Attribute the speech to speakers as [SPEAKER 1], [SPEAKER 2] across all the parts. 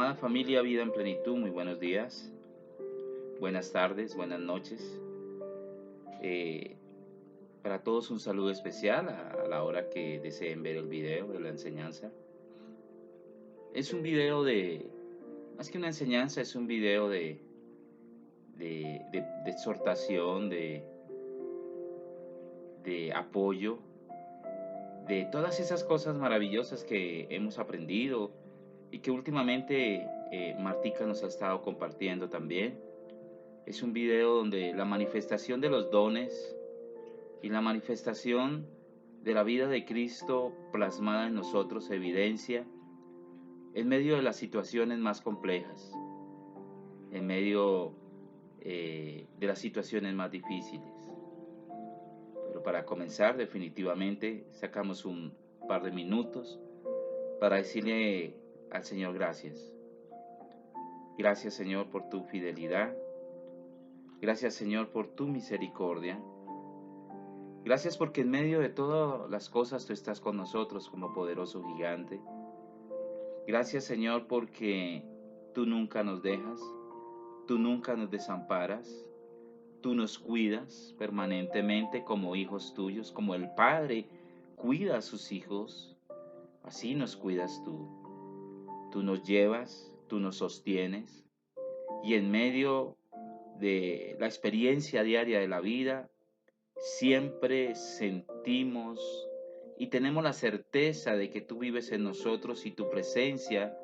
[SPEAKER 1] Amada familia, vida en plenitud, muy buenos días, buenas tardes, buenas noches. Eh, para todos un saludo especial a la hora que deseen ver el video de la enseñanza. Es un video más que una enseñanza, es un video de exhortación, de apoyo, de todas esas cosas maravillosas que hemos aprendido y que últimamente Martica nos ha estado compartiendo también. Es un video donde la manifestación de los dones y la manifestación de la vida de Cristo plasmada en nosotros se evidencia en medio de las situaciones más complejas, en medio de las situaciones más difíciles. Pero para comenzar, definitivamente, sacamos un par de minutos para decirle al Señor gracias. Gracias, Señor, por tu fidelidad. Gracias, Señor, por tu misericordia. Gracias porque en medio de todas las cosas tú estás con nosotros como poderoso gigante. Gracias, Señor, porque tú nunca nos dejas, tú nunca nos desamparas, tú nos cuidas permanentemente como hijos tuyos, como el Padre cuida a sus hijos, así nos cuidas tú. Tú nos llevas, tú nos sostienes y en medio de la experiencia diaria de la vida, siempre sentimos y tenemos la certeza de que tú vives en nosotros y tu presencia,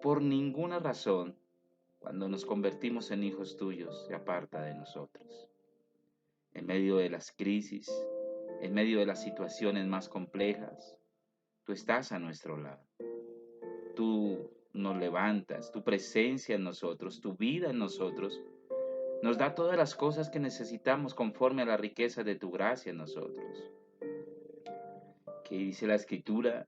[SPEAKER 1] por ninguna razón, cuando nos convertimos en hijos tuyos, se aparta de nosotros. En medio de las crisis, en medio de las situaciones más complejas, tú estás a nuestro lado. Tú nos levantas, tu presencia en nosotros, tu vida en nosotros, nos da todas las cosas que necesitamos conforme a la riqueza de tu gracia en nosotros. Que dice la Escritura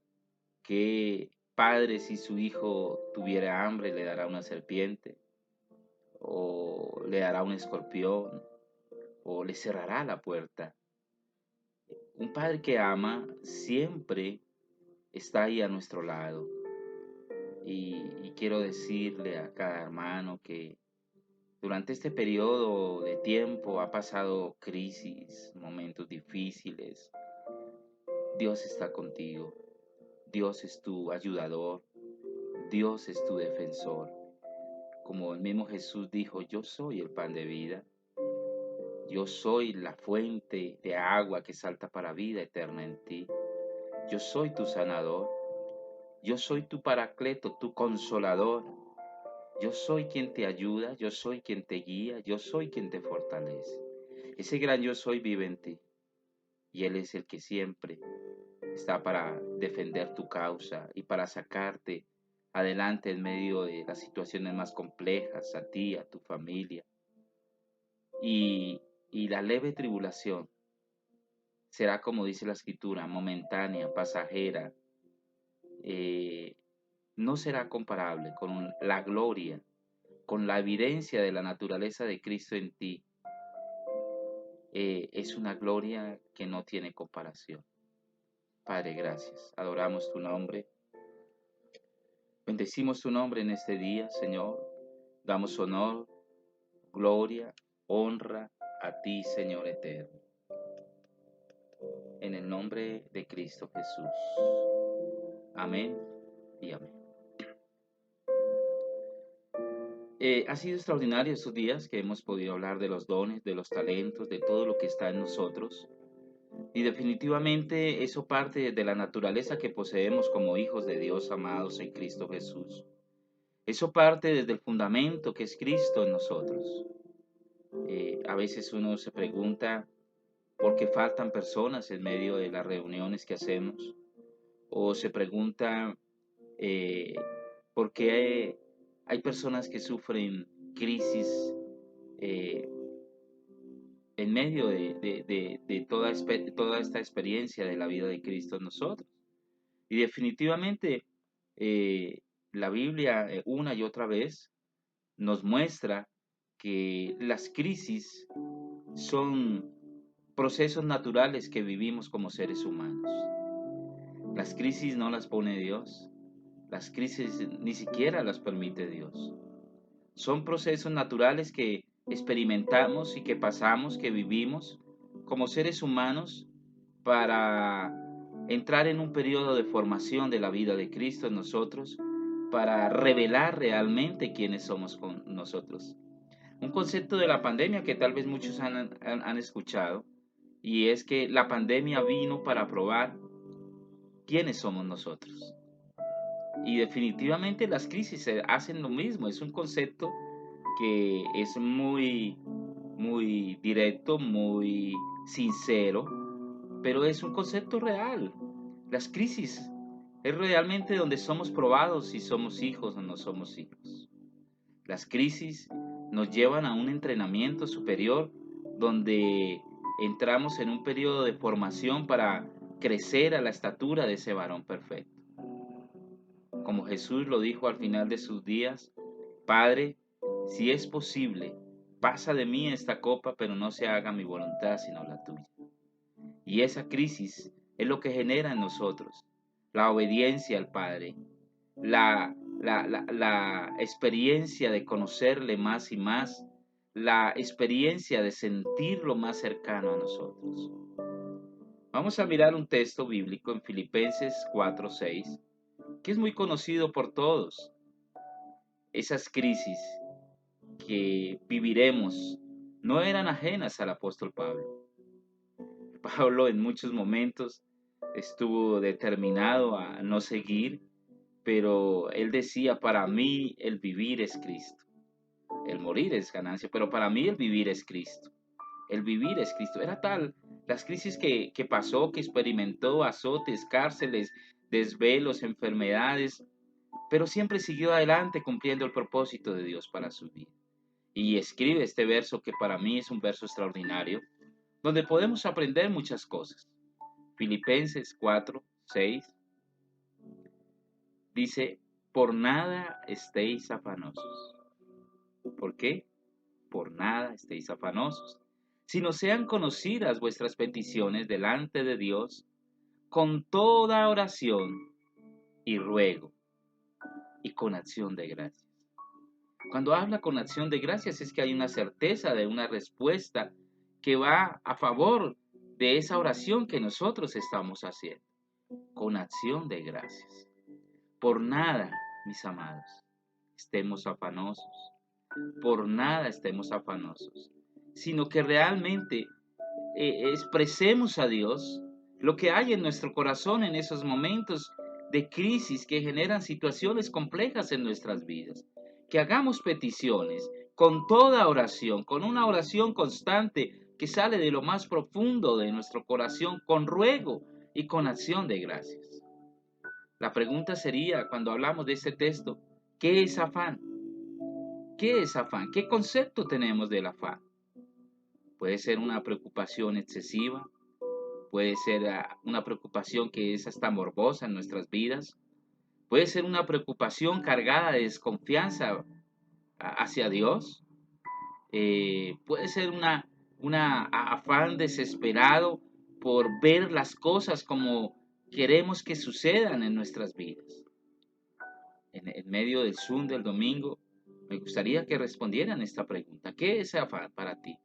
[SPEAKER 1] que padre, si su hijo tuviera hambre, le dará una serpiente, o le dará un escorpión, o le cerrará la puerta. Un padre que ama siempre está ahí a nuestro lado. Y quiero decirle a cada hermano que durante este periodo de tiempo ha pasado crisis, momentos difíciles. Dios está contigo. Dios es tu ayudador. Dios es tu defensor. Como el mismo Jesús dijo, yo soy el pan de vida. Yo soy la fuente de agua que salta para vida eterna en ti. Yo soy tu sanador. Yo soy tu paracleto, tu consolador. Yo soy quien te ayuda, yo soy quien te guía, yo soy quien te fortalece. Ese gran yo soy vive en ti. Y Él es el que siempre está para defender tu causa y para sacarte adelante en medio de las situaciones más complejas, a ti, a tu familia. Y la leve tribulación será, como dice la Escritura, momentánea, pasajera. eh, no será comparable con la gloria, con la evidencia de la naturaleza de Cristo en ti. Es una gloria que no tiene comparación. Padre, gracias. Adoramos tu nombre. Bendecimos tu nombre en este día, Señor. Damos honor, gloria, honra a ti, Señor eterno. En el nombre de Cristo Jesús. Amén y amén. Ha sido extraordinario estos días que hemos podido hablar de los dones, de los talentos, de todo lo que está en nosotros. Y definitivamente eso parte de la naturaleza que poseemos como hijos de Dios amados en Cristo Jesús. Eso parte desde el fundamento que es Cristo en nosotros. A veces uno se pregunta por qué faltan personas en medio de las reuniones que hacemos. O se pregunta eh, por qué hay personas que sufren crisis eh, en medio de toda esta experiencia de la vida de Cristo en nosotros. Y definitivamente la Biblia una y otra vez nos muestra que las crisis son procesos naturales que vivimos como seres humanos. Las crisis no las pone Dios, Las crisis ni siquiera las permite Dios. Son procesos naturales que experimentamos y que pasamos, que vivimos como seres humanos para entrar en un periodo de formación de la vida de Cristo en nosotros, para revelar realmente quiénes somos con nosotros. Un concepto de la pandemia que tal vez muchos han escuchado, y es que la pandemia vino para probar quiénes somos nosotros. Y definitivamente las crisis hacen lo mismo. Es un concepto que es muy directo, muy sincero, pero es un concepto real. Las crisis es realmente donde somos probados si somos hijos o no somos hijos. Las crisis nos llevan a un entrenamiento superior donde entramos en un periodo de formación para crecer a la estatura de ese varón perfecto. Como Jesús lo dijo al final de sus días: Padre, si es posible, pasa de mí esta copa, pero no se haga mi voluntad sino la tuya. Y esa crisis es lo que genera en nosotros la obediencia al Padre, la experiencia de conocerle más y más, la experiencia de sentirlo más cercano a nosotros. Vamos a mirar un texto bíblico en Filipenses 4:6, que es muy conocido por todos. Esas crisis que viviremos no eran ajenas al apóstol Pablo. Pablo en muchos momentos estuvo determinado a no seguir, pero él decía: para mí el vivir es Cristo, el morir es ganancia, pero para mí el vivir es Cristo. El vivir es Cristo. Era tal las crisis que pasó, que experimentó: azotes, cárceles, desvelos, enfermedades, pero siempre siguió adelante cumpliendo el propósito de Dios para su vida. Y escribe este verso que para mí es un verso extraordinario, donde podemos aprender muchas cosas. Filipenses 4:6 dice: por nada estéis afanosos. ¿Por qué? Por nada estéis afanosos, sino sean conocidas vuestras peticiones delante de Dios con toda oración y ruego y con acción de gracias. Cuando habla con acción de gracias es que hay una certeza de una respuesta que va a favor de esa oración que nosotros estamos haciendo. Con acción de gracias. Por nada, mis amados, estemos afanosos. Por nada estemos afanosos, sino que realmente expresemos a Dios lo que hay en nuestro corazón en esos momentos de crisis que generan situaciones complejas en nuestras vidas. Que hagamos peticiones con toda oración, con una oración constante que sale de lo más profundo de nuestro corazón, con ruego y con acción de gracias. La pregunta sería, cuando hablamos de este texto: ¿qué es afán? ¿Qué es afán? ¿Qué concepto tenemos del afán? Puede ser una preocupación excesiva, puede ser una preocupación que es hasta morbosa en nuestras vidas, puede ser una preocupación cargada de desconfianza hacia Dios, puede ser una afán desesperado por ver las cosas como queremos que sucedan en nuestras vidas. En medio del Zoom del domingo, me gustaría que respondieran esta pregunta: ¿qué es afán para ti?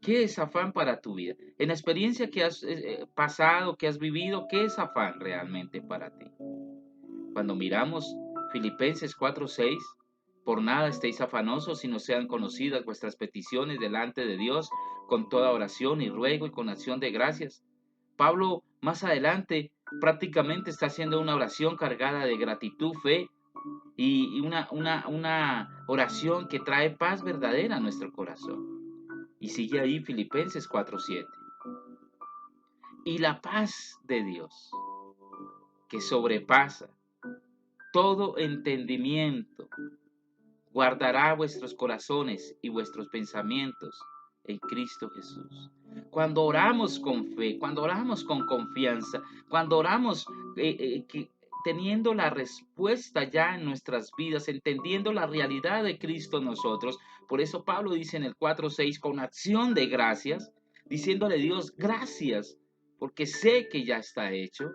[SPEAKER 1] ¿Qué es afán para tu vida? En la experiencia que has pasado, que has vivido, ¿qué es afán realmente para ti? Cuando miramos Filipenses 4:6, por nada estéis afanosos, sino sean conocidas vuestras peticiones delante de Dios con toda oración y ruego y con acción de gracias. Pablo más adelante prácticamente está haciendo una oración cargada de gratitud, fe y una oración que trae paz verdadera a nuestro corazón. Y sigue ahí Filipenses 4:7. Y la paz de Dios, que sobrepasa todo entendimiento, guardará vuestros corazones y vuestros pensamientos en Cristo Jesús. Cuando oramos con fe, cuando oramos con confianza, cuando oramos teniendo la respuesta ya en nuestras vidas, entendiendo la realidad de Cristo en nosotros. Por eso Pablo dice en el 4:6, con acción de gracias, diciéndole a Dios: gracias, porque sé que ya está hecho.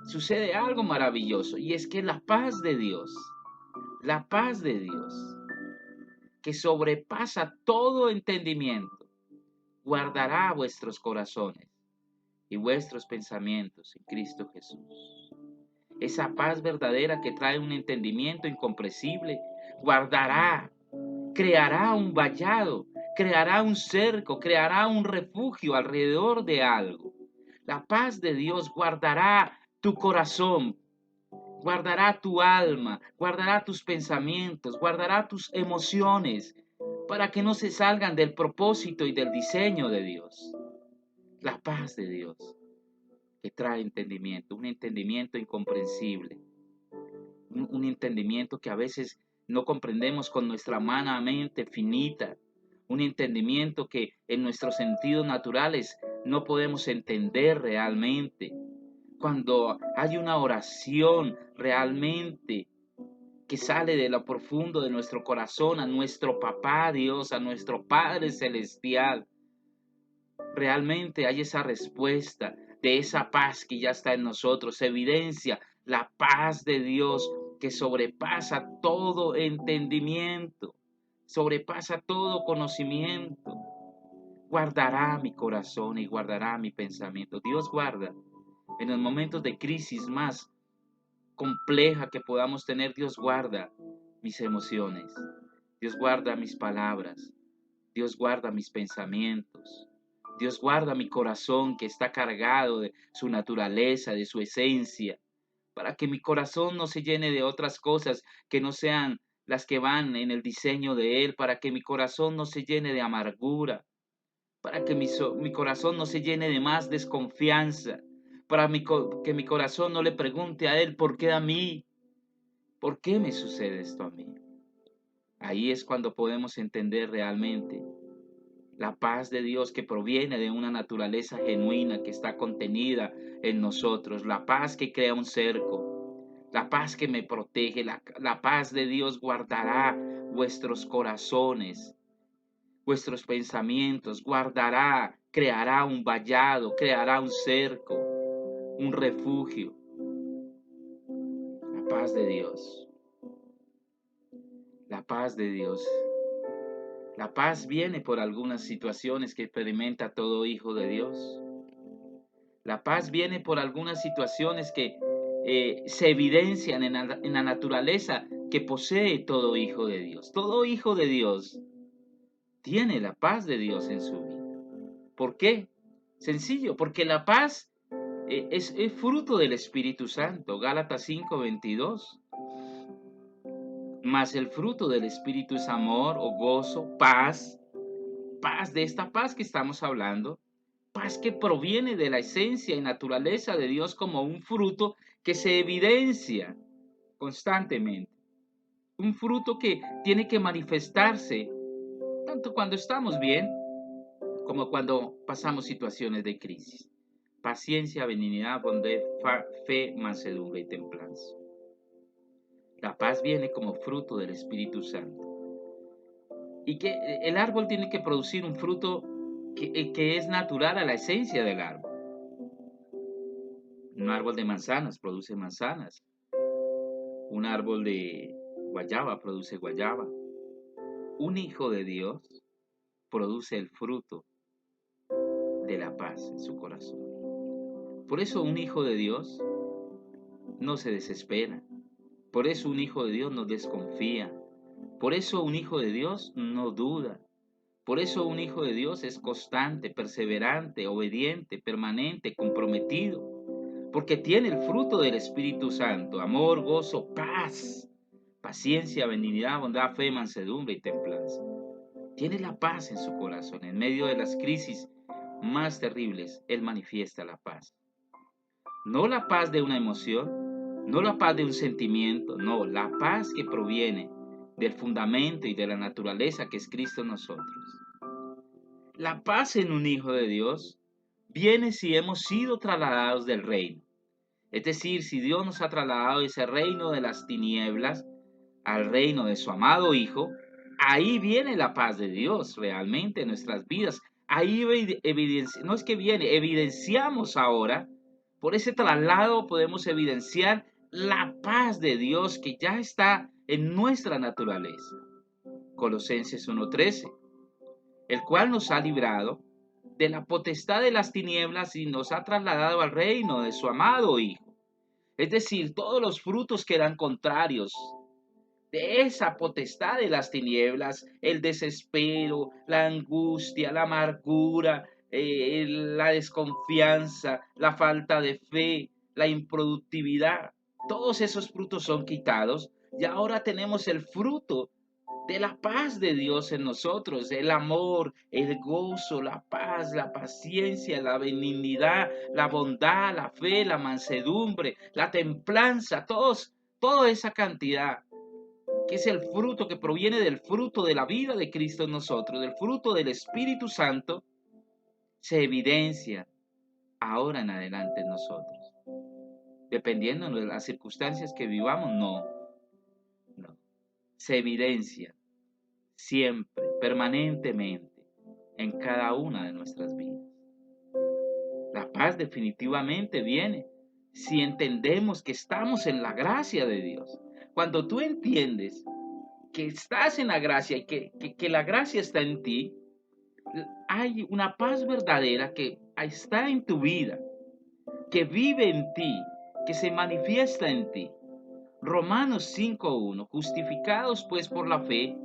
[SPEAKER 1] sucede algo maravilloso, y es que la paz de Dios, que sobrepasa todo entendimiento, guardará vuestros corazones y vuestros pensamientos en Cristo Jesús. Esa paz verdadera que trae un entendimiento incomprensible, guardará, creará un vallado, creará un cerco, creará un refugio alrededor de algo. La paz de Dios guardará tu corazón, guardará tu alma, guardará tus pensamientos, guardará tus emociones, para que no se salgan del propósito y del diseño de Dios. La paz de Dios que trae entendimiento, un entendimiento incomprensible, un entendimiento que a veces no comprendemos con nuestra humana mente finita, un entendimiento que en nuestros sentidos naturales no podemos entender realmente. Cuando hay una oración realmente que sale de lo profundo de nuestro corazón a nuestro Papá Dios, a nuestro Padre Celestial, realmente hay esa respuesta de esa paz que ya está en nosotros. Se evidencia la paz de Dios que sobrepasa todo entendimiento, sobrepasa todo conocimiento. Guardará mi corazón y guardará mi pensamiento. Dios guarda en los momentos de crisis más compleja que podamos tener. Dios guarda mis emociones. Dios guarda mis palabras. Dios guarda mis pensamientos. Dios guarda mi corazón que está cargado de su naturaleza, de su esencia, para que mi corazón no se llene de otras cosas que no sean las que van en el diseño de Él, para que mi corazón no se llene de amargura, para que mi corazón no se llene de más desconfianza, para que mi corazón no le pregunte a Él, ¿por qué a mí? ¿Por qué me sucede esto a mí? Ahí es cuando podemos entender realmente la paz de Dios que proviene de una naturaleza genuina que está contenida en nosotros, la paz que crea un cerco, la paz que me protege, la paz de Dios guardará vuestros corazones, vuestros pensamientos, guardará, creará un vallado, creará un cerco, un refugio. La paz de Dios, la paz de Dios. La paz viene por algunas situaciones que experimenta todo hijo de Dios. La paz viene por algunas situaciones que se evidencian en la naturaleza que posee todo hijo de Dios. Todo hijo de Dios tiene la paz de Dios en su vida. ¿Por qué? Sencillo, porque la paz es fruto del Espíritu Santo. Gálatas 5:22. Mas el fruto del Espíritu es amor o gozo, paz, paz de esta paz que estamos hablando, paz que proviene de la esencia y naturaleza de Dios como un fruto que se evidencia constantemente, un fruto que tiene que manifestarse tanto cuando estamos bien como cuando pasamos situaciones de crisis. Paciencia, benignidad, bondad, fe, mansedumbre y templanza. La paz viene como fruto del Espíritu Santo. Y que el árbol tiene que producir un fruto que es natural a la esencia del árbol. Un árbol de manzanas produce manzanas. Un árbol de guayaba produce guayaba. Un hijo de Dios produce el fruto de la paz en su corazón. Por eso un hijo de Dios no se desespera. Por eso un hijo de Dios no desconfía. Por eso un hijo de Dios no duda. Por eso un hijo de Dios es constante, perseverante, obediente, permanente, comprometido. Porque tiene el fruto del Espíritu Santo: amor, gozo, paz, paciencia, benignidad, bondad, fe, mansedumbre y templanza. Tiene la paz en su corazón. En medio de las crisis más terribles, Él manifiesta la paz. No la paz de una emoción, no la paz de un sentimiento, no, la paz que proviene del fundamento y de la naturaleza que es Cristo en nosotros. La paz en un hijo de Dios viene si hemos sido trasladados del reino. Es decir, si Dios nos ha trasladado de ese reino de las tinieblas al reino de su amado Hijo, ahí viene la paz de Dios realmente en nuestras vidas. Ahí no es que viene, evidenciamos ahora Por ese traslado podemos evidenciar la paz de Dios que ya está en nuestra naturaleza. Colosenses 1:13, el cual nos ha librado de la potestad de las tinieblas y nos ha trasladado al reino de su amado Hijo. Es decir, todos los frutos que eran contrarios de esa potestad de las tinieblas, el desespero, la angustia, la amargura, la desconfianza, la falta de fe, la improductividad, todos esos frutos son quitados y ahora tenemos el fruto de la paz de Dios en nosotros, el amor, el gozo, la paz, la paciencia, la benignidad, la bondad, la fe, la mansedumbre, la templanza, toda esa cantidad que es el fruto que proviene del fruto de la vida de Cristo en nosotros, del fruto del Espíritu Santo, se evidencia ahora en adelante en nosotros. Dependiendo de las circunstancias que vivamos, no. Se evidencia siempre, permanentemente, en cada una de nuestras vidas. La paz definitivamente viene si entendemos que estamos en la gracia de Dios. Cuando tú entiendes que estás en la gracia y que la gracia está en ti, hay una paz verdadera que está en tu vida, que vive en ti, que se manifiesta en ti. Romanos 5:1, justificados pues por la fe,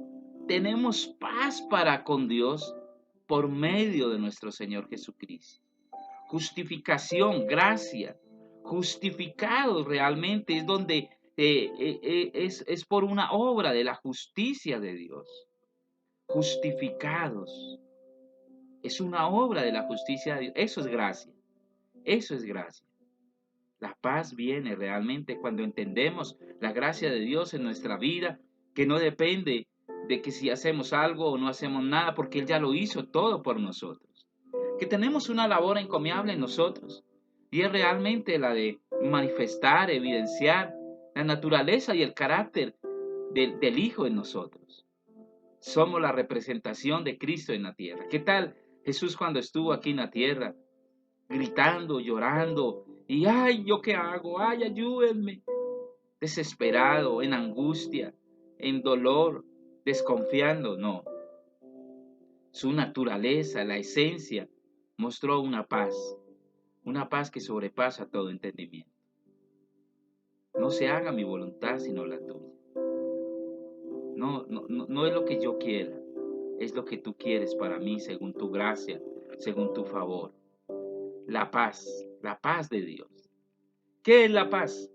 [SPEAKER 1] tenemos paz para con Dios por medio de nuestro Señor Jesucristo. Justificación, gracia, justificados realmente es donde es por una obra de la justicia de Dios. Justificados es una obra de la justicia de Dios. Eso es gracia. Eso es gracia. La paz viene realmente cuando entendemos la gracia de Dios en nuestra vida, que no depende de que si hacemos algo o no hacemos nada, porque Él ya lo hizo todo por nosotros. Que tenemos una labor encomiable en nosotros, y es realmente la de manifestar, evidenciar la naturaleza y el carácter del Hijo en nosotros. Somos la representación de Cristo en la tierra. ¿Qué tal Jesús cuando estuvo aquí en la tierra? Gritando, llorando, y ay, ¿yo qué hago? Ay, ayúdenme. Desesperado, en angustia, en dolor, desconfiando. No. Su naturaleza, la esencia, mostró una paz que sobrepasa todo entendimiento. No se haga mi voluntad sino la tuya. No es lo que yo quiera, es lo que tú quieres para mí según tu gracia, según tu favor. La paz de Dios. ¿Qué es la paz?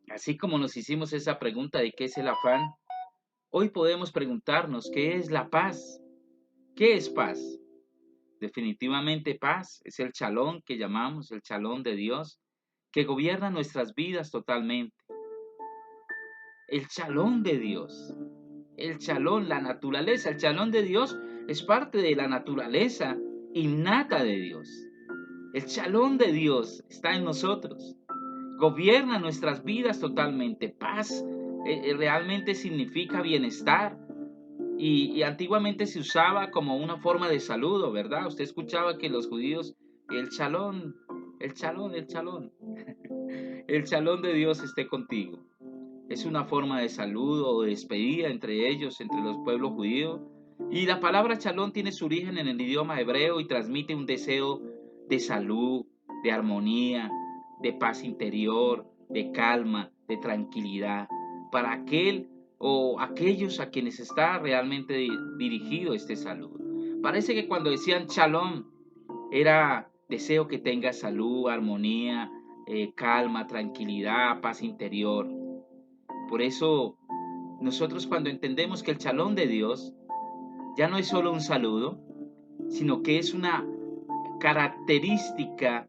[SPEAKER 1] Así como nos hicimos esa pregunta de qué es el afán, hoy podemos preguntarnos qué es la paz. ¿Qué es paz? Definitivamente paz es el shalom que llamamos, el shalom de Dios, que gobierna nuestras vidas totalmente. El shalom de Dios, el shalom, la naturaleza, el shalom de Dios es parte de la naturaleza innata de Dios. El shalom de Dios está en nosotros. Gobierna nuestras vidas totalmente. Paz realmente significa bienestar. Y antiguamente se usaba como una forma de saludo, ¿verdad? Usted escuchaba que los judíos, el shalom, el shalom, el shalom. El shalom de Dios esté contigo. Es una forma de saludo o de despedida entre ellos, entre los pueblos judíos. Y la palabra shalom tiene su origen en el idioma hebreo y transmite un deseo de salud, de armonía, de paz interior, de calma, de tranquilidad, para aquel o aquellos a quienes está realmente dirigido este saludo. Parece que cuando decían shalom, era deseo que tenga salud, armonía, calma, tranquilidad, paz interior. Por eso, nosotros cuando entendemos que el shalom de Dios ya no es solo un saludo, sino que es una característica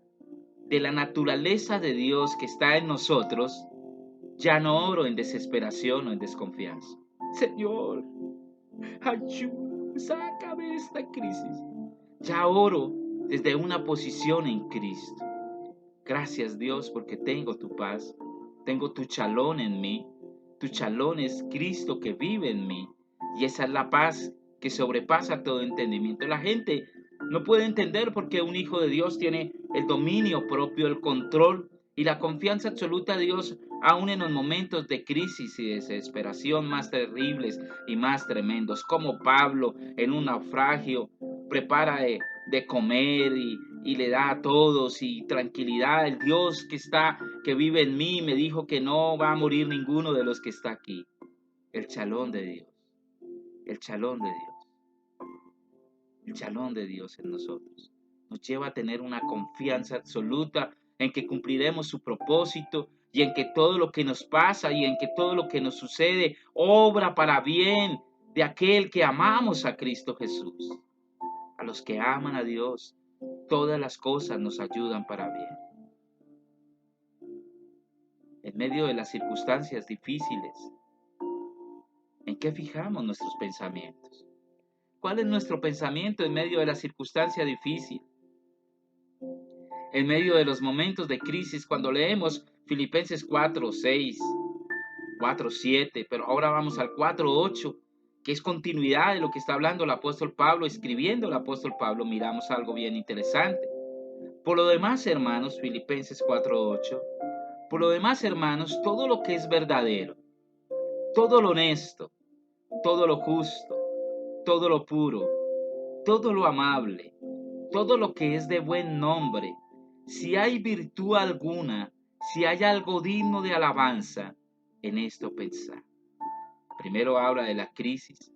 [SPEAKER 1] de la naturaleza de Dios que está en nosotros, ya no oro en desesperación o en desconfianza. Señor, ayúdame, sácame de esta crisis. Ya oro desde una posición en Cristo. Gracias Dios porque tengo tu paz, tengo tu shalom en mí. Tu shalom es Cristo que vive en mí y esa es la paz que sobrepasa todo entendimiento. La gente No puede entender por qué un hijo de Dios tiene el dominio propio, el control y la confianza absoluta a Dios, aún en los momentos de crisis y desesperación más terribles y más tremendos, como Pablo en un naufragio prepara de comer y le da a todos y tranquilidad. El Dios que vive en mí, me dijo que no va a morir ninguno de los que está aquí. El chalón de Dios, el chalón de Dios, el chalón de Dios en nosotros nos lleva a tener una confianza absoluta en que cumpliremos su propósito y en que todo lo que nos pasa y en que todo lo que nos sucede obra para bien de aquel que amamos a Cristo Jesús. A los que aman a Dios, todas las cosas nos ayudan para bien. En medio de las circunstancias difíciles, ¿en qué fijamos nuestros pensamientos? ¿Cuál es nuestro pensamiento en medio de la circunstancia difícil? En medio de los momentos de crisis, cuando leemos Filipenses 4:6, 4:7, pero ahora vamos al 4:8, que es continuidad de lo que está hablando el apóstol Pablo, escribiendo el apóstol Pablo, miramos algo bien interesante. Por lo demás, hermanos, Filipenses 4:8, por lo demás, hermanos, todo lo que es verdadero, todo lo honesto, todo lo justo, todo lo puro, todo lo amable, todo lo que es de buen nombre, si hay virtud alguna, si hay algo digno de alabanza, en esto pensad. Primero habla de la crisis.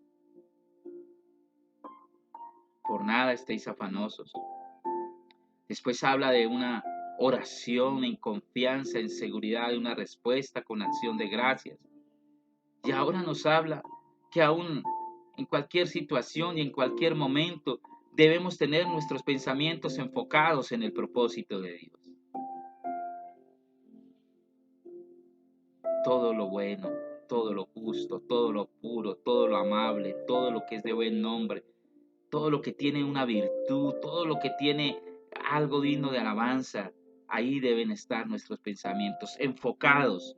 [SPEAKER 1] Por nada estéis afanosos. Después habla de una oración en confianza, en seguridad, de una respuesta con acción de gracias. Y ahora nos habla que aún en cualquier situación y en cualquier momento debemos tener nuestros pensamientos enfocados en el propósito de Dios. Todo lo bueno, todo lo justo, todo lo puro, todo lo amable, todo lo que es de buen nombre, todo lo que tiene una virtud, todo lo que tiene algo digno de alabanza, ahí deben estar nuestros pensamientos enfocados,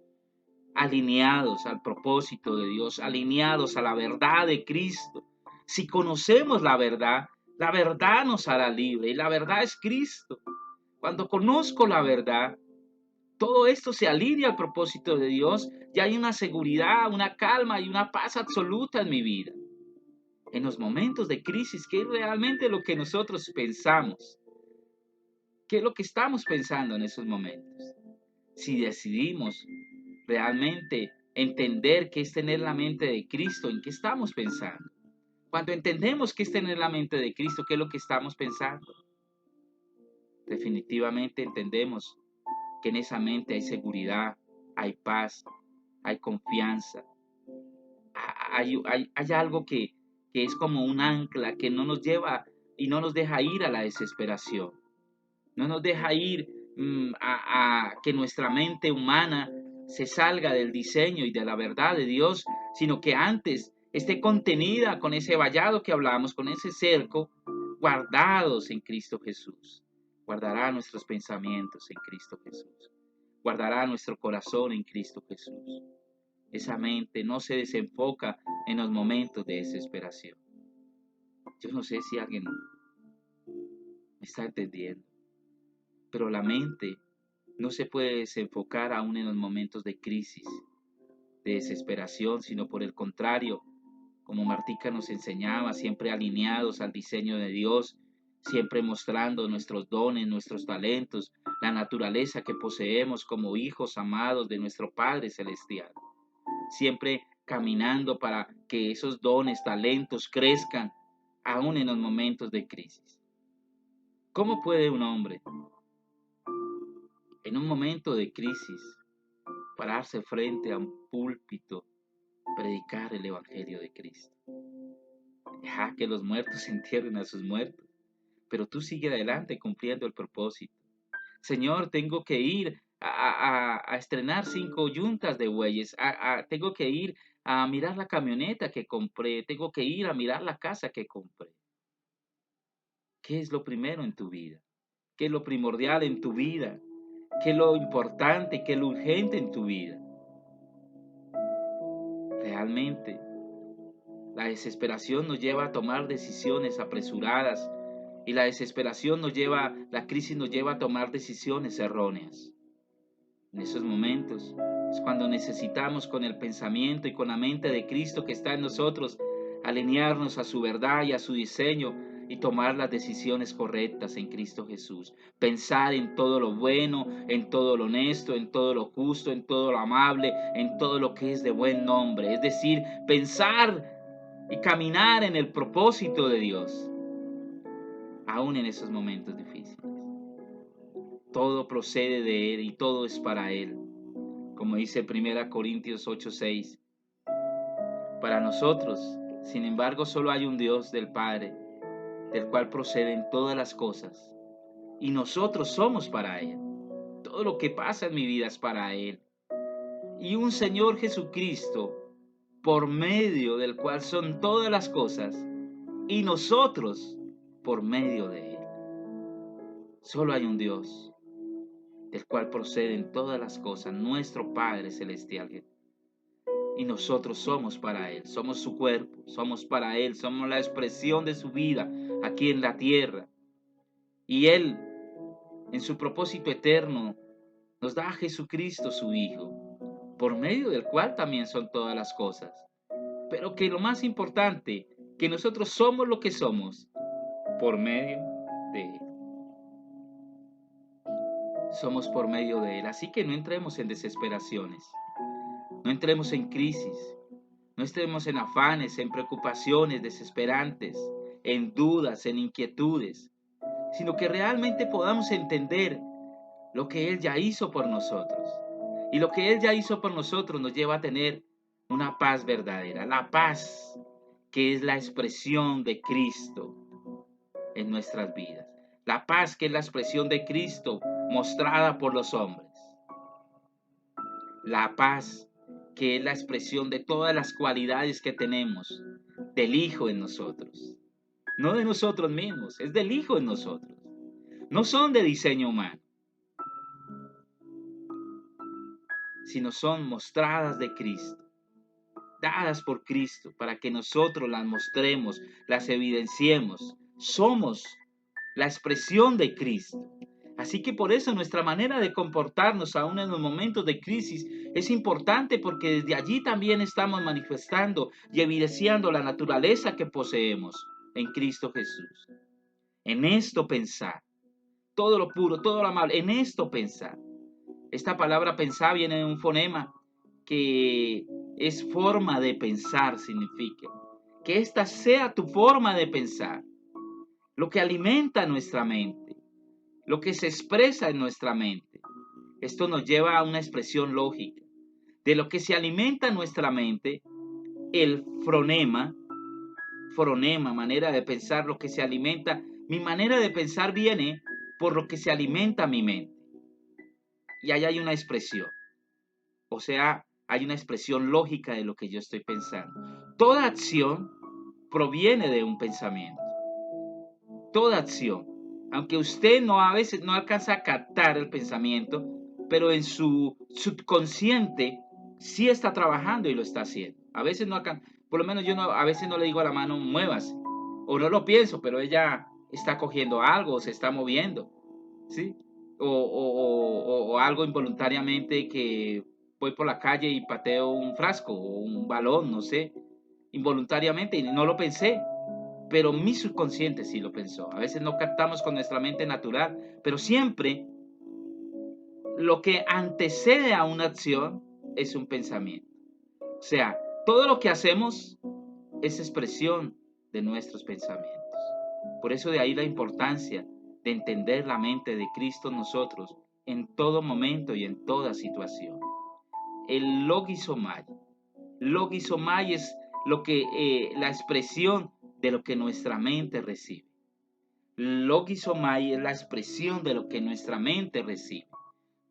[SPEAKER 1] alineados al propósito de Dios, alineados a la verdad de Cristo. Si conocemos la verdad nos hará libre y la verdad es Cristo. Cuando conozco la verdad, todo esto se alinea al propósito de Dios y hay una seguridad, una calma y una paz absoluta en mi vida. En los momentos de crisis, ¿qué es realmente lo que nosotros pensamos? ¿Qué es lo que estamos pensando en esos momentos? Si decidimos realmente entender qué es tener la mente de Cristo, ¿en qué estamos pensando? Cuando entendemos qué es tener la mente de Cristo, ¿qué es lo que estamos pensando? Definitivamente entendemos que en esa mente hay seguridad, hay paz, hay confianza, hay algo que es como un ancla que no nos lleva y no nos deja ir a la desesperación, no nos deja ir a que nuestra mente humana se salga del diseño y de la verdad de Dios, sino que antes esté contenida con ese vallado que hablamos, con ese cerco, guardados en Cristo Jesús. Guardará nuestros pensamientos en Cristo Jesús. Guardará nuestro corazón en Cristo Jesús. Esa mente no se desenfoca en los momentos de desesperación. Yo no sé si alguien me está entendiendo, pero la mente no se puede desenfocar aún en los momentos de crisis, de desesperación, sino por el contrario, como Martica nos enseñaba, siempre alineados al diseño de Dios, siempre mostrando nuestros dones, nuestros talentos, la naturaleza que poseemos como hijos amados de nuestro Padre Celestial. Siempre caminando para que esos dones, talentos crezcan aún en los momentos de crisis. ¿Cómo puede un hombre en un momento de crisis pararse frente a un púlpito, predicar el Evangelio de Cristo? Deja que los muertos entierren a sus muertos, pero tú sigue adelante cumpliendo el propósito. Señor, tengo que ir a estrenar 5 yuntas de bueyes, tengo que ir a mirar la camioneta que compré, tengo que ir a mirar la casa que compré. ¿Qué es lo primero en tu vida? ¿Qué es lo primordial en tu vida? ¿Qué es lo importante? ¿Qué es lo urgente en tu vida? Realmente, la desesperación nos lleva a tomar decisiones apresuradas Y la crisis nos lleva a tomar decisiones erróneas. En esos momentos es cuando necesitamos, con el pensamiento y con la mente de Cristo que está en nosotros, alinearnos a su verdad y a su diseño y tomar las decisiones correctas en Cristo Jesús. Pensar en todo lo bueno, en todo lo honesto, en todo lo justo, en todo lo amable, en todo lo que es de buen nombre. Es decir, pensar y caminar en el propósito de Dios, aún en esos momentos difíciles. Todo procede de Él y todo es para Él. Como dice 1 Corintios 8:6. Para nosotros, sin embargo, solo hay un Dios, del Padre, del cual proceden todas las cosas, y nosotros somos para Él. Todo lo que pasa en mi vida es para Él. Y un Señor Jesucristo, por medio del cual son todas las cosas, y nosotros por medio de Él. Solo hay un Dios, del cual proceden todas las cosas, nuestro Padre Celestial. Y nosotros somos para Él, somos su cuerpo, somos para Él, somos la expresión de su vida aquí en la tierra. Y Él, en su propósito eterno, nos da a Jesucristo, su Hijo, por medio del cual también son todas las cosas. Pero que lo más importante, que nosotros somos lo que somos por medio de Él. Somos por medio de Él. Así que no entremos en desesperaciones, no entremos en crisis, no estemos en afanes, en preocupaciones desesperantes, en dudas, en inquietudes, sino que realmente podamos entender lo que Él ya hizo por nosotros. Y lo que Él ya hizo por nosotros nos lleva a tener una paz verdadera, la paz que es la expresión de Cristo en nuestras vidas. La paz que es la expresión de Cristo mostrada por los hombres. La paz que es la expresión de todas las cualidades que tenemos del Hijo en nosotros. No de nosotros mismos, es del Hijo en nosotros. No son de diseño humano, sino son mostradas de Cristo, dadas por Cristo, para que nosotros las mostremos, las evidenciemos. Somos la expresión de Cristo. Así que por eso nuestra manera de comportarnos aún en los momentos de crisis es importante, porque desde allí también estamos manifestando y evidenciando la naturaleza que poseemos en Cristo Jesús. En esto pensar, todo lo puro, todo lo amable, en esto pensar. Esta palabra pensar viene de un fonema que es forma de pensar, significa. Que esta sea tu forma de pensar, lo que alimenta nuestra mente, lo que se expresa en nuestra mente. Esto nos lleva a una expresión lógica. De lo que se alimenta nuestra mente, el fronema, manera de pensar, lo que se alimenta. Mi manera de pensar viene por lo que se alimenta mi mente. Y ahí hay una expresión. O sea, hay una expresión lógica de lo que yo estoy pensando. Toda acción proviene de un pensamiento. Toda acción. Aunque usted a veces no alcanza a captar el pensamiento, pero en su subconsciente sí está trabajando y lo está haciendo. A veces no alcanza, por lo menos a veces no le digo a la mano, muévase. O no lo pienso, pero ella está cogiendo algo, o se está moviendo, ¿sí? O algo involuntariamente, que voy por la calle y pateo un frasco o un balón, no sé, involuntariamente, y no lo pensé, pero mi subconsciente sí lo pensó. A veces no captamos con nuestra mente natural, pero siempre lo que antecede a una acción es un pensamiento. O sea, todo lo que hacemos es expresión de nuestros pensamientos. Por eso de ahí la importancia de entender la mente de Cristo en nosotros en todo momento y en toda situación. El logisomai. Logisomai es la expresión de lo que nuestra mente recibe. Logisomai es la expresión de lo que nuestra mente recibe.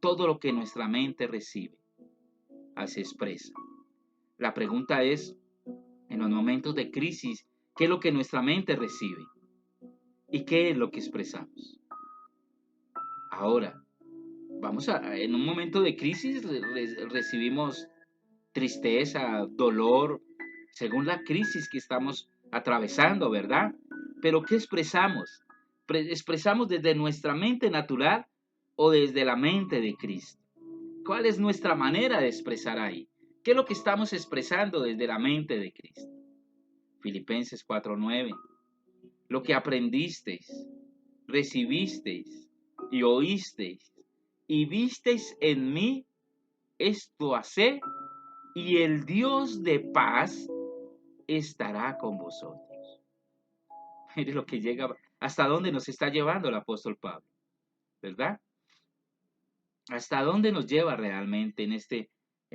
[SPEAKER 1] Todo lo que nuestra mente recibe se expresa. La pregunta es, en los momentos de crisis, ¿qué es lo que nuestra mente recibe? ¿Y qué es lo que expresamos? Ahora, en un momento de crisis recibimos tristeza, dolor, según la crisis que estamos atravesando, ¿verdad? Pero ¿qué expresamos? ¿Expresamos desde nuestra mente natural o desde la mente de Cristo? ¿Cuál es nuestra manera de expresar ahí? ¿Qué es lo que estamos expresando desde la mente de Cristo? Filipenses 4:9. Lo que aprendisteis, recibisteis y oísteis y visteis en mí, esto haced, y el Dios de paz estará con vosotros. Mire lo que llega, hasta dónde nos está llevando el apóstol Pablo, ¿verdad? Hasta dónde nos lleva realmente en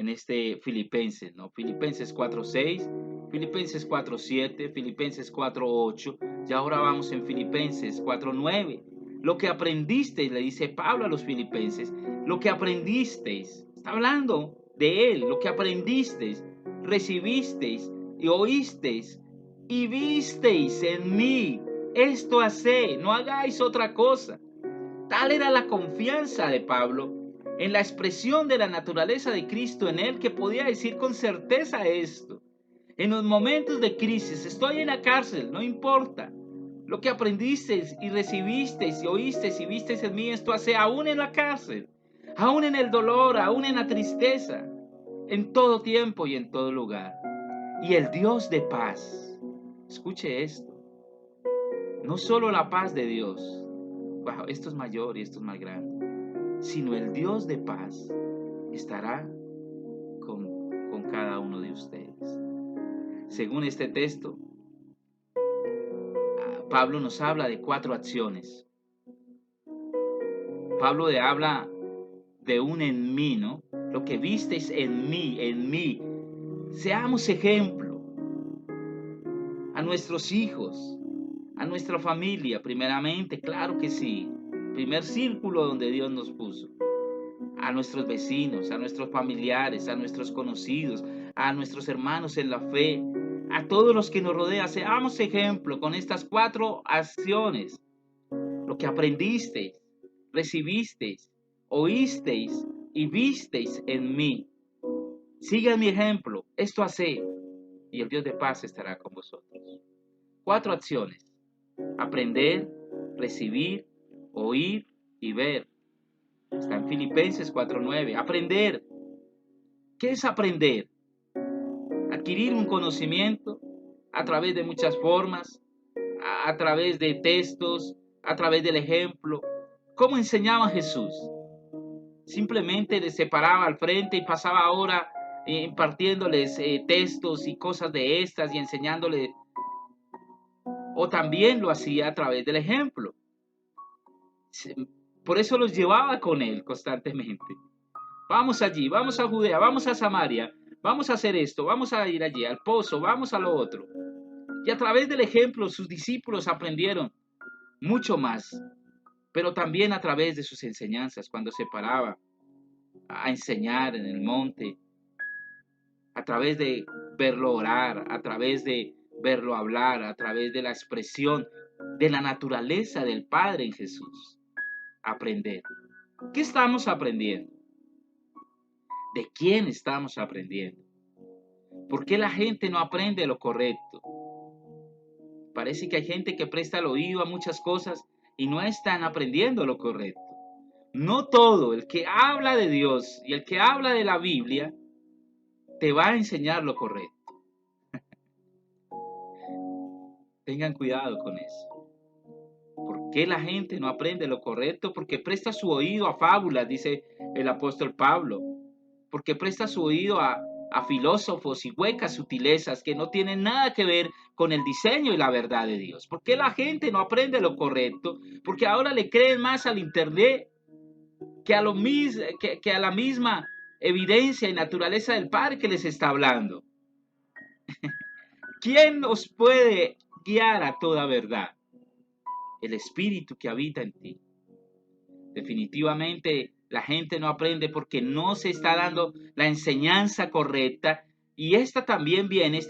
[SPEAKER 1] este Filipenses, ¿no? Filipenses 4:6, Filipenses 4:7, Filipenses 4:8, y ahora vamos en Filipenses 4:9. Lo que aprendisteis, le dice Pablo a los filipenses, lo que aprendisteis, está hablando de él, lo que aprendisteis, recibisteis y oísteis y visteis en mí, esto haced, no hagáis otra cosa. Tal era la confianza de Pablo en la expresión de la naturaleza de Cristo en él, que podía decir con certeza esto. En los momentos de crisis, estoy en la cárcel, no importa. Lo que aprendisteis y recibisteis y oísteis y visteis en mí, esto hace aún en la cárcel, aún en el dolor, aún en la tristeza, en todo tiempo y en todo lugar. Y el Dios de paz, escuche esto, no solo la paz de Dios, wow, esto es mayor y esto es más grande, sino el Dios de paz estará con cada uno de ustedes. Según este texto, Pablo nos habla de 4 acciones. Pablo habla de un en mí, ¿no? Lo que visteis en mí, en mí. Seamos ejemplo a nuestros hijos, a nuestra familia, primeramente, claro que sí. Primer círculo donde Dios nos puso. A nuestros vecinos, a nuestros familiares, a nuestros conocidos, a nuestros hermanos en la fe, a todos los que nos rodean. Seamos ejemplo con estas 4 acciones. Lo que aprendisteis, recibisteis, oísteis y visteis en mí. Sigan mi ejemplo, esto haced, y el Dios de paz estará con vosotros. 4 acciones: aprender, recibir, oír y ver. Está en Filipenses 4:9. Aprender. ¿Qué es aprender? Adquirir un conocimiento a través de muchas formas, a través de textos, a través del ejemplo. ¿Cómo enseñaba Jesús? Simplemente les separaba al frente y pasaba ahora impartiéndoles textos y cosas de estas y enseñándoles, o también lo hacía a través del ejemplo. Por eso los llevaba con él constantemente. Vamos allí, vamos a Judea, vamos a Samaria, vamos a hacer esto, vamos a ir allí al pozo, vamos a lo otro. Y a través del ejemplo sus discípulos aprendieron mucho más, pero también a través de sus enseñanzas, cuando se paraba a enseñar en el monte, a través de verlo orar, a través de verlo hablar, a través de la expresión de la naturaleza del Padre en Jesús. Aprender. ¿Qué estamos aprendiendo? ¿De quién estamos aprendiendo? ¿Por qué la gente no aprende lo correcto? Parece que hay gente que presta el oído a muchas cosas y no están aprendiendo lo correcto. No todo el que habla de Dios y el que habla de la Biblia te va a enseñar lo correcto. Tengan cuidado con eso. ¿Por qué la gente no aprende lo correcto? Porque presta su oído a fábulas, dice el apóstol Pablo. Porque presta su oído a filósofos y huecas sutilezas que no tienen nada que ver con el diseño y la verdad de Dios. ¿Por qué la gente no aprende lo correcto? Porque ahora le creen más al internet que a la misma evidencia y naturaleza del Padre que les está hablando. ¿Quién nos puede guiar a toda verdad? El Espíritu que habita en ti. Definitivamente la gente no aprende porque no se está dando la enseñanza correcta, y esta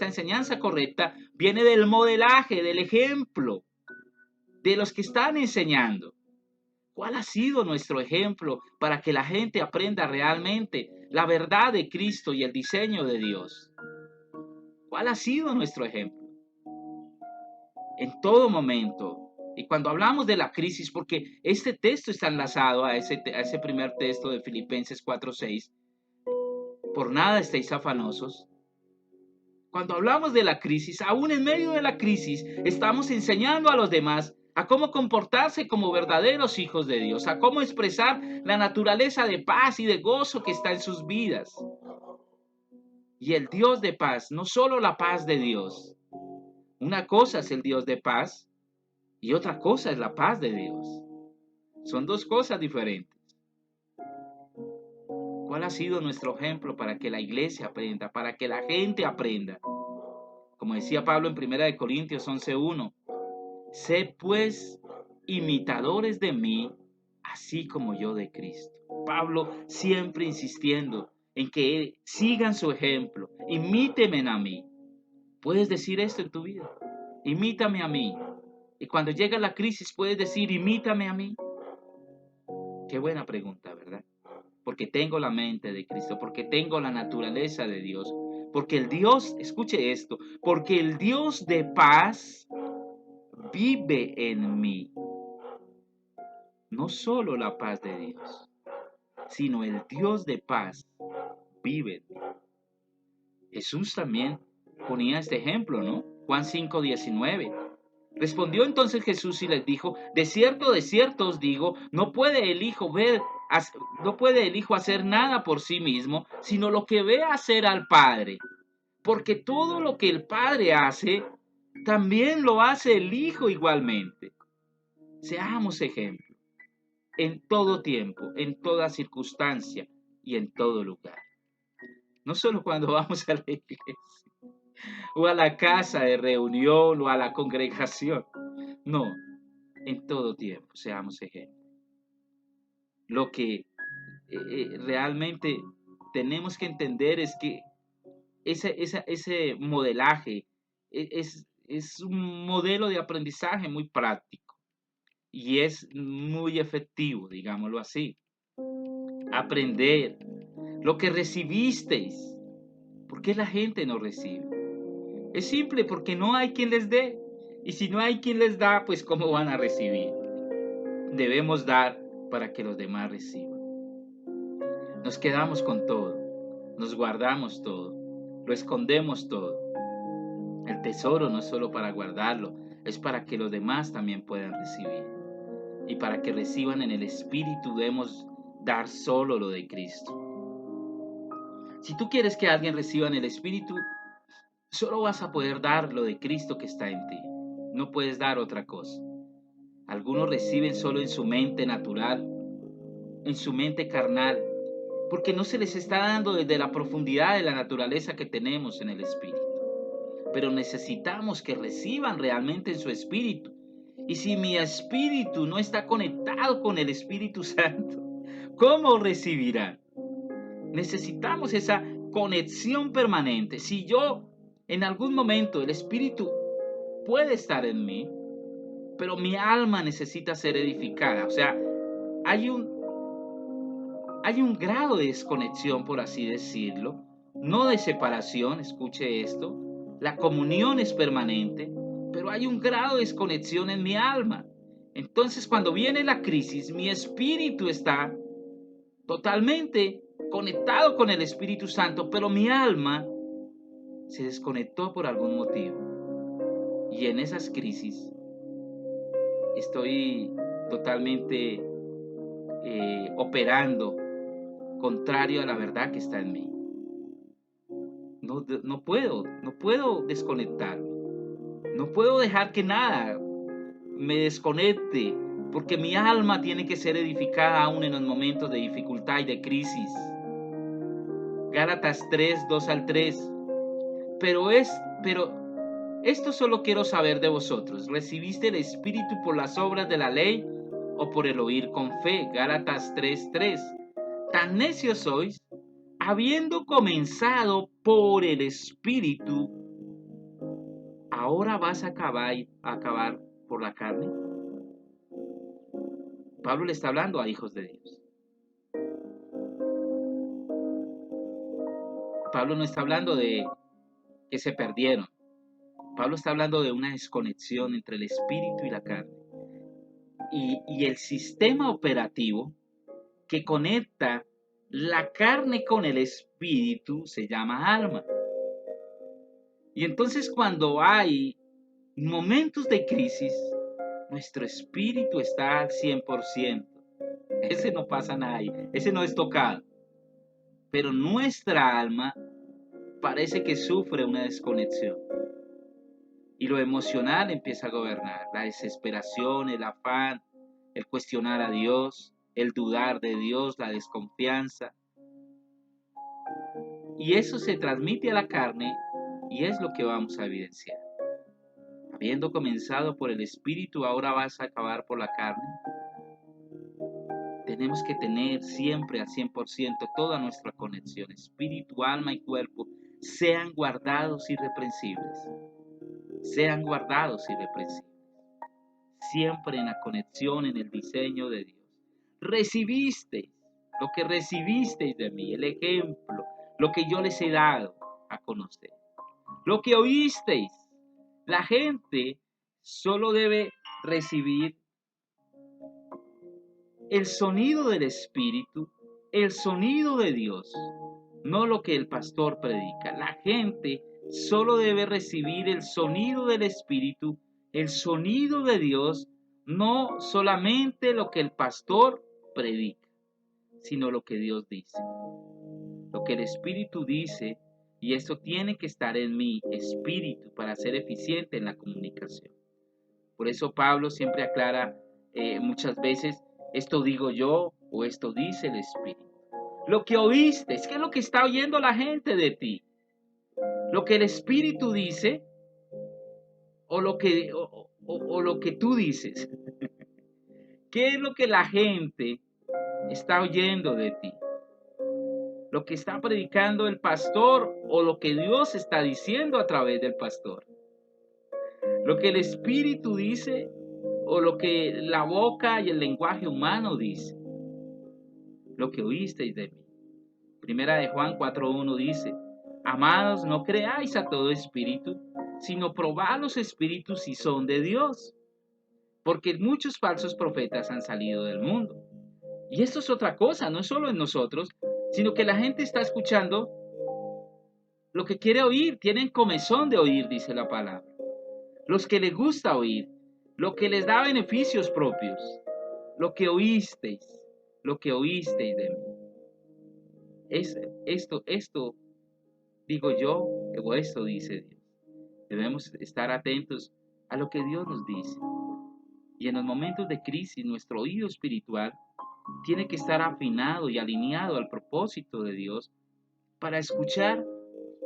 [SPEAKER 1] enseñanza correcta viene del modelaje, del ejemplo de los que están enseñando. ¿Cuál ha sido nuestro ejemplo para que la gente aprenda realmente la verdad de Cristo y el diseño de Dios? ¿Cuál ha sido nuestro ejemplo? En todo momento Y cuando hablamos de la crisis, porque este texto está enlazado a ese primer texto de Filipenses 4:6, por nada estéis afanosos. Cuando hablamos de la crisis, aún en medio de la crisis, estamos enseñando a los demás a cómo comportarse como verdaderos hijos de Dios, a cómo expresar la naturaleza de paz y de gozo que está en sus vidas. Y el Dios de paz, no solo la paz de Dios. Una cosa es el Dios de paz y otra cosa es la paz de Dios. Son dos cosas diferentes. ¿Cuál ha sido nuestro ejemplo para que la iglesia aprenda, para que la gente aprenda? Como decía Pablo en 1 Corintios 11:1, sed pues imitadores de mí, así como yo de Cristo. Pablo siempre insistiendo en que sigan su ejemplo, imítenme a mí. ¿Puedes decir esto en tu vida? Imítame a mí. Y cuando llega la crisis, puedes decir, imítame a mí. Qué buena pregunta, ¿verdad? Porque tengo la mente de Cristo, porque tengo la naturaleza de Dios, porque el Dios, escuche esto, porque el Dios de paz vive en mí. No solo la paz de Dios, sino el Dios de paz vive en mí. Jesús también ponía este ejemplo, ¿no? Juan 5:19. Respondió entonces Jesús y les dijo, de cierto os digo, no puede el Hijo hacer nada por sí mismo, sino lo que ve hacer al Padre. Porque todo lo que el Padre hace, también lo hace el Hijo igualmente. Seamos ejemplo, en todo tiempo, en toda circunstancia y en todo lugar. No solo cuando vamos a la iglesia, o a la casa de reunión, o a la congregación. No, en todo tiempo, seamos ejemplo. Lo que realmente tenemos que entender es que ese modelaje es un modelo de aprendizaje muy práctico y es muy efectivo, digámoslo así. Aprender lo que recibisteis. ¿Por qué la gente no recibe? Es simple, porque no hay quien les dé. Y si no hay quien les da, pues ¿cómo van a recibir? Debemos dar para que los demás reciban. Nos quedamos con todo, nos guardamos todo, lo escondemos todo. El tesoro no es solo para guardarlo, es para que los demás también puedan recibir. Y para que reciban en el Espíritu debemos dar solo lo de Cristo. Si tú quieres que alguien reciba en el Espíritu, solo vas a poder dar lo de Cristo que está en ti. No puedes dar otra cosa. Algunos reciben solo en su mente natural, en su mente carnal, porque no se les está dando desde la profundidad de la naturaleza que tenemos en el Espíritu. Pero necesitamos que reciban realmente en su espíritu. Y si mi espíritu no está conectado con el Espíritu Santo, ¿cómo recibirán? Necesitamos esa conexión permanente. Si yo en algún momento el Espíritu puede estar en mí, pero mi alma necesita ser edificada. O sea, hay un grado de desconexión, por así decirlo, no de separación, escuche esto. La comunión es permanente, pero hay un grado de desconexión en mi alma. Entonces, cuando viene la crisis, mi espíritu está totalmente conectado con el Espíritu Santo, pero mi alma se desconectó por algún motivo. Y en esas crisis estoy totalmente operando contrario a la verdad que está en mí. No puedo desconectarme. No puedo dejar que nada me desconecte, porque mi alma tiene que ser edificada aún en los momentos de dificultad y de crisis. Gálatas 3:2-3. Pero esto solo quiero saber de vosotros. ¿Recibiste el Espíritu por las obras de la ley o por el oír con fe? Gálatas 3:3. Tan necios sois, habiendo comenzado por el Espíritu, ¿ahora vas a acabar por la carne? Pablo le está hablando a hijos de Dios. Pablo no está hablando de que se perdieron. Pablo está hablando de una desconexión entre el espíritu y la carne. y el sistema operativo que conecta la carne con el espíritu se llama alma. Y entonces cuando hay momentos de crisis, nuestro espíritu está al 100%. Ese no pasa nada ahí, ese no es tocado. Pero nuestra alma parece que sufre una desconexión. Y lo emocional empieza a gobernar. La desesperación, el afán, el cuestionar a Dios, el dudar de Dios, la desconfianza. Y eso se transmite a la carne y es lo que vamos a evidenciar. Habiendo comenzado por el espíritu, ahora vas a acabar por la carne. Tenemos que tener siempre al 100% toda nuestra conexión, espíritu, alma y cuerpo, sean guardados irreprensibles. Sean guardados irreprensibles. Siempre en la conexión, en el diseño de Dios. Recibisteis lo que recibisteis de mí, el ejemplo, lo que yo les he dado a conocer. Lo que oísteis, la gente solo debe recibir el sonido del Espíritu, el sonido de Dios, no lo que el pastor predica. La gente solo debe recibir el sonido del Espíritu, el sonido de Dios, no solamente lo que el pastor predica, sino lo que Dios dice. Lo que el Espíritu dice, y esto tiene que estar en mi espíritu para ser eficiente en la comunicación. Por eso Pablo siempre aclara muchas veces, esto digo yo o esto dice el Espíritu. Lo que oíste, ¿qué es lo que está oyendo la gente de ti? Lo que el Espíritu dice o lo que tú dices. ¿Qué es lo que la gente está oyendo de ti? Lo que está predicando el pastor o lo que Dios está diciendo a través del pastor. Lo que el Espíritu dice o lo que la boca y el lenguaje humano dice. Lo que oísteis de mí. Primera de Juan 4:1 dice, amados, no creáis a todo espíritu, sino probad los espíritus si son de Dios, porque muchos falsos profetas han salido del mundo. Y esto es otra cosa, no es solo en nosotros, sino que la gente está escuchando lo que quiere oír, tienen comezón de oír, dice la palabra. Los que les gusta oír, lo que les da beneficios propios, lo que oísteis de mí. Esto digo yo, o esto dice Dios. Debemos estar atentos a lo que Dios nos dice. Y en los momentos de crisis, nuestro oído espiritual tiene que estar afinado y alineado al propósito de Dios para escuchar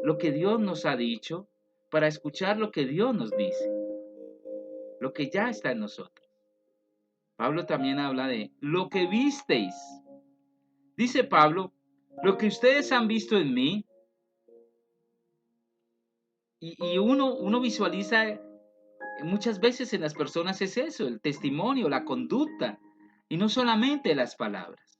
[SPEAKER 1] lo que Dios nos ha dicho, para escuchar lo que Dios nos dice, lo que ya está en nosotros. Pablo también habla de lo que visteis. Dice Pablo, lo que ustedes han visto en mí, y uno visualiza muchas veces en las personas es eso, el testimonio, la conducta, y no solamente las palabras.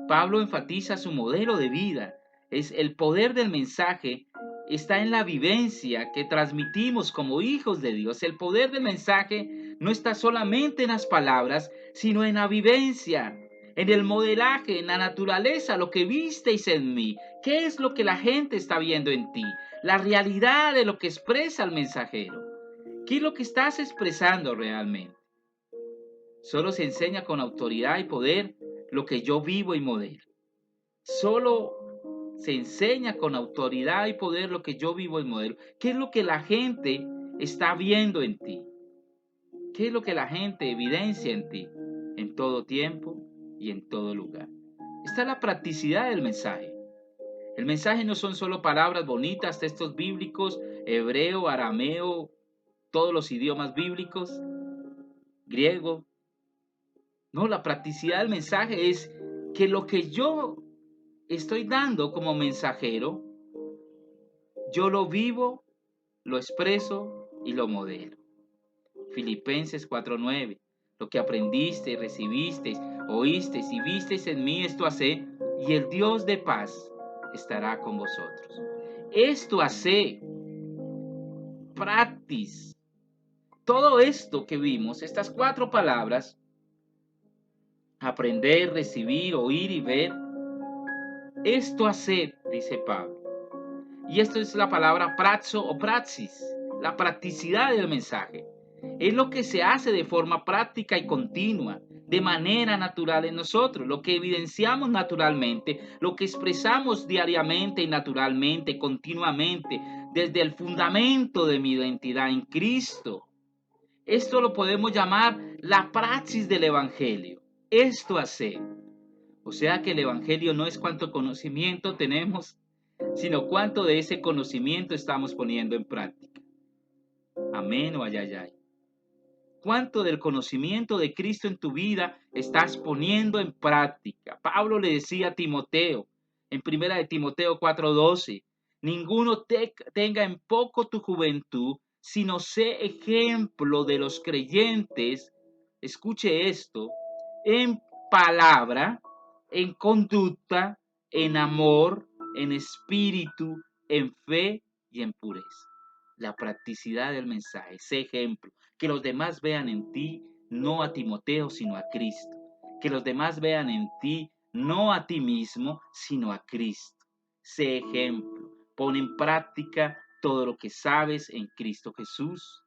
[SPEAKER 1] Pablo enfatiza su modelo de vida, es el poder del mensaje, está en la vivencia que transmitimos como hijos de Dios. El poder del mensaje no está solamente en las palabras, sino en la vivencia, en el modelaje, en la naturaleza, lo que visteis en mí. ¿Qué es lo que la gente está viendo en ti? La realidad de lo que expresa el mensajero. ¿Qué es lo que estás expresando realmente? Solo se enseña con autoridad y poder lo que yo vivo y modelo. Solo se enseña con autoridad y poder lo que yo vivo y modelo. ¿Qué es lo que la gente está viendo en ti? ¿Qué es lo que la gente evidencia en ti? En todo tiempo y en todo lugar. Esta es la practicidad del mensaje. El mensaje no son solo palabras bonitas, textos bíblicos, hebreo, arameo, todos los idiomas bíblicos, griego. No, la practicidad del mensaje es que lo que yo estoy dando como mensajero, yo lo vivo, lo expreso y lo modelo. Filipenses 4:9. Lo que aprendiste, recibisteis, oísteis y visteis en mí, esto haced, y el Dios de paz estará con vosotros. Esto haced, practice. todo esto que vimos, estas 4 palabras, aprender, recibir, oír y ver, esto haced, dice Pablo. Y esto es la palabra praxo o praxis, la practicidad del mensaje. Es lo que se hace de forma práctica y continua, de manera natural en nosotros, lo que evidenciamos naturalmente, lo que expresamos diariamente y naturalmente, continuamente, desde el fundamento de mi identidad en Cristo. Esto lo podemos llamar la praxis del Evangelio. Esto hace. O sea que el Evangelio no es cuánto conocimiento tenemos, sino cuánto de ese conocimiento estamos poniendo en práctica. Amén o ayayay. ¿Cuánto del conocimiento de Cristo en tu vida estás poniendo en práctica? Pablo le decía a Timoteo, en 1 de Timoteo 4:12, ninguno tenga en poco tu juventud, sino sé ejemplo de los creyentes, escuche esto, en palabra, en conducta, en amor, en espíritu, en fe y en pureza. La practicidad del mensaje, ese ejemplo, que los demás vean en ti no a Timoteo, sino a Cristo. Que los demás vean en ti no a ti mismo, sino a Cristo. Sé ejemplo, pon en práctica todo lo que sabes en Cristo Jesús.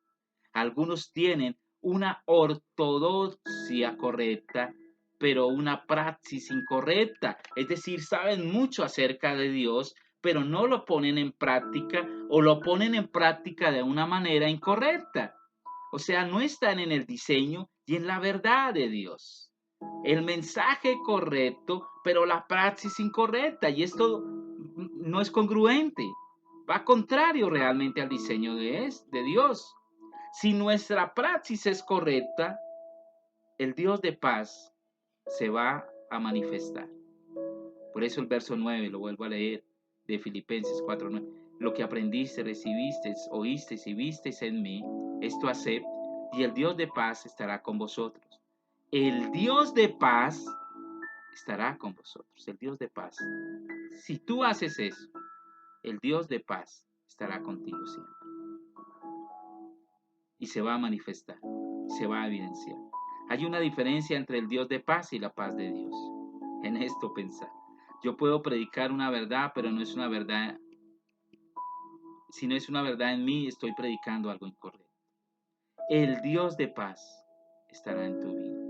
[SPEAKER 1] Algunos tienen una ortodoxia correcta, pero una praxis incorrecta. Es decir, saben mucho acerca de Dios, pero no lo ponen en práctica o lo ponen en práctica de una manera incorrecta. O sea, no están en el diseño y en la verdad de Dios. El mensaje correcto, pero la praxis incorrecta. Y esto no es congruente. Va contrario realmente al diseño de Dios. Si nuestra praxis es correcta, el Dios de paz se va a manifestar. Por eso el verso 9, lo vuelvo a leer, de Filipenses 4:9. Lo que aprendiste, recibiste, oíste y visteis en mí, esto haced, y el Dios de paz estará con vosotros. El Dios de paz estará con vosotros. El Dios de paz. Si tú haces eso, el Dios de paz estará contigo siempre. Y se va a manifestar, se va a evidenciar. Hay una diferencia entre el Dios de paz y la paz de Dios. En esto pensar. Yo puedo predicar una verdad, pero no es una verdad. Si no es una verdad en mí, estoy predicando algo incorrecto. El Dios de paz estará en tu vida.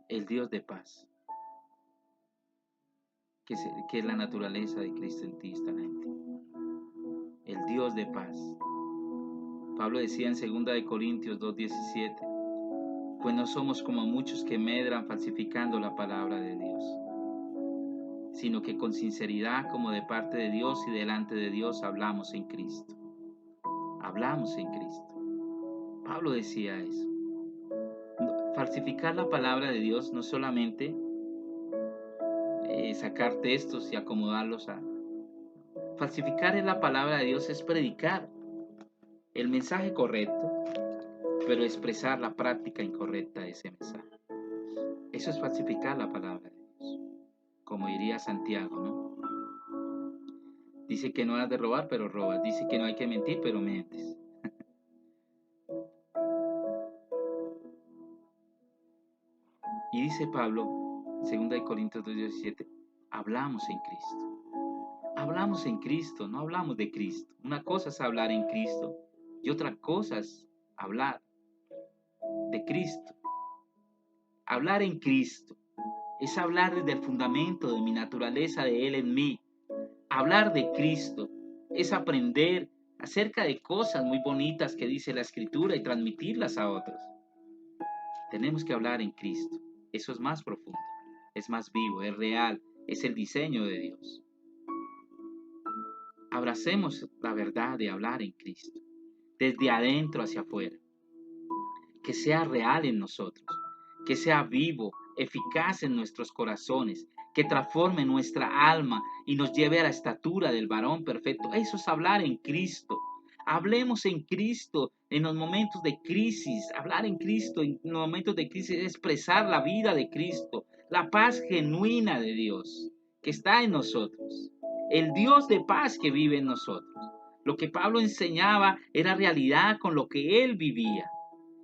[SPEAKER 1] El Dios de paz, que es la naturaleza de Cristo en ti, estará en ti. El Dios de paz. Pablo decía en 2 Corintios 2:17, pues no somos como muchos que medran falsificando la palabra de Dios, sino que con sinceridad como de parte de Dios y delante de Dios hablamos en Cristo. Hablamos en Cristo. Pablo decía eso. Falsificar la palabra de Dios no solamente sacar textos y acomodarlos a... Falsificar en la palabra de Dios es predicar el mensaje correcto, pero expresar la práctica incorrecta de ese mensaje. Eso es falsificar la palabra de Dios, como diría Santiago, ¿no? Dice que no has de robar, pero robas. Dice que no hay que mentir, pero mientes. Y dice Pablo, 2 Corintios 2:17, hablamos en Cristo. Hablamos en Cristo, no hablamos de Cristo. Una cosa es hablar en Cristo y otra cosa es hablar de Cristo. Hablar en Cristo es hablar desde el fundamento de mi naturaleza de Él en mí. Hablar de Cristo es aprender acerca de cosas muy bonitas que dice la Escritura y transmitirlas a otros. Tenemos que hablar en Cristo. Eso es más profundo, es más vivo, es real, es el diseño de Dios. Abracemos la verdad de hablar en Cristo, desde adentro hacia afuera. Que sea real en nosotros, que sea vivo, eficaz en nuestros corazones, que transforme nuestra alma y nos lleve a la estatura del varón perfecto. Eso es hablar en Cristo. Hablemos en Cristo en los momentos de crisis. Hablar en Cristo en los momentos de crisis es expresar la vida de Cristo, la paz genuina de Dios que está en nosotros, el Dios de paz que vive en nosotros. Lo que Pablo enseñaba era realidad con lo que él vivía.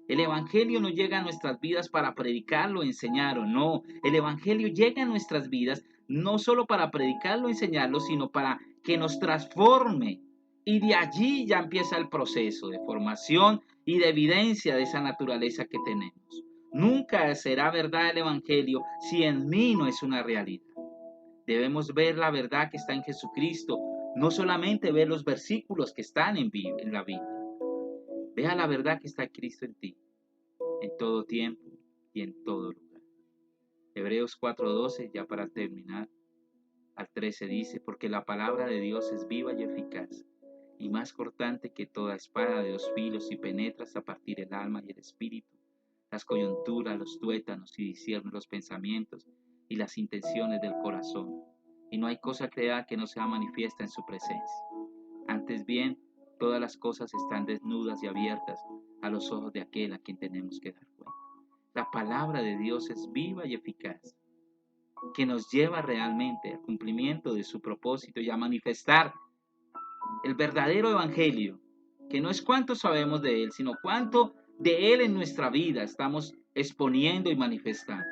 [SPEAKER 1] El Evangelio no llega a nuestras vidas para predicarlo, enseñarlo, no. El Evangelio llega a nuestras vidas no solo para predicarlo, enseñarlo, sino para que nos transforme. Y de allí ya empieza el proceso de formación y de evidencia de esa naturaleza que tenemos. Nunca será verdad el Evangelio si en mí no es una realidad. Debemos ver la verdad que está en Jesucristo, no solamente ver los versículos que están en la Biblia. Vea la verdad que está en Cristo en ti, en todo tiempo y en todo lugar. Hebreos 4:12, ya para terminar, al 13 dice, porque la palabra de Dios es viva y eficaz, y más cortante que toda espada de 2 filos, y penetra hasta partir el alma y el espíritu, las coyunturas, los tuétanos, y discierne los pensamientos y las intenciones del corazón. Y no hay cosa creada que no sea manifiesta en su presencia. Antes bien, todas las cosas están desnudas y abiertas a los ojos de aquel a quien tenemos que dar cuenta. La palabra de Dios es viva y eficaz, que nos lleva realmente al cumplimiento de su propósito y a manifestar el verdadero evangelio, que no es cuánto sabemos de él, sino cuánto de él en nuestra vida estamos exponiendo y manifestando.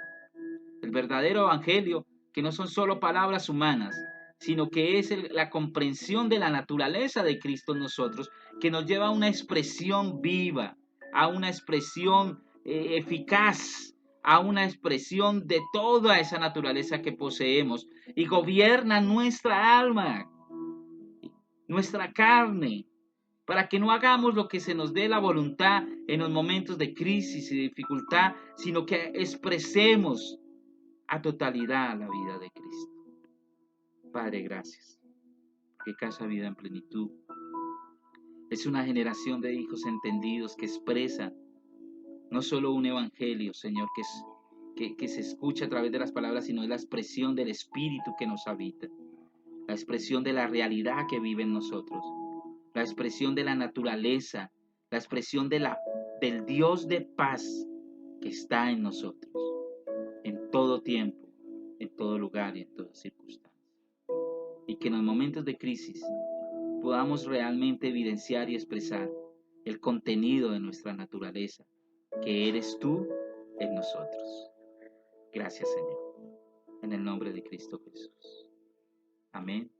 [SPEAKER 1] El verdadero evangelio, que no son solo palabras humanas, sino que es la comprensión de la naturaleza de Cristo en nosotros, que nos lleva a una expresión viva, a una expresión eficaz, a una expresión de toda esa naturaleza que poseemos y gobierna nuestra alma, nuestra carne, para que no hagamos lo que se nos dé la voluntad en los momentos de crisis y dificultad, sino que expresemos a totalidad la vida de Cristo. Padre, gracias, porque Casa Vida en Plenitud es una generación de hijos entendidos que expresan no solo un evangelio, Señor, que se escucha a través de las palabras, sino es la expresión del Espíritu que nos habita, la expresión de la realidad que vive en nosotros, la expresión de la naturaleza, la expresión del Dios de paz que está en nosotros, en todo tiempo, en todo lugar y en toda circunstancia. Y que en los momentos de crisis podamos realmente evidenciar y expresar el contenido de nuestra naturaleza, que eres tú en nosotros. Gracias, Señor, en el nombre de Cristo Jesús. Amén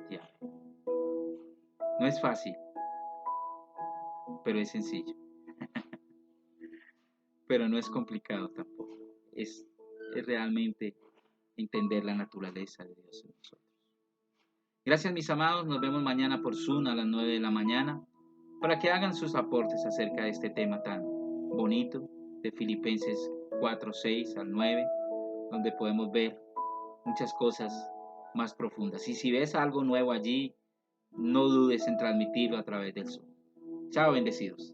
[SPEAKER 1] y amén. No es fácil, pero es sencillo. Pero no es complicado tampoco. Es realmente entender la naturaleza de Dios en nosotros. Gracias, mis amados. Nos vemos mañana por Zoom a las 9 de la mañana para que hagan sus aportes acerca de este tema tan bonito de Filipenses 4:6-9, donde podemos ver muchas cosas más profundas. Y si ves algo nuevo allí, no dudes en transmitirlo a través del Zoom. Chao, bendecidos.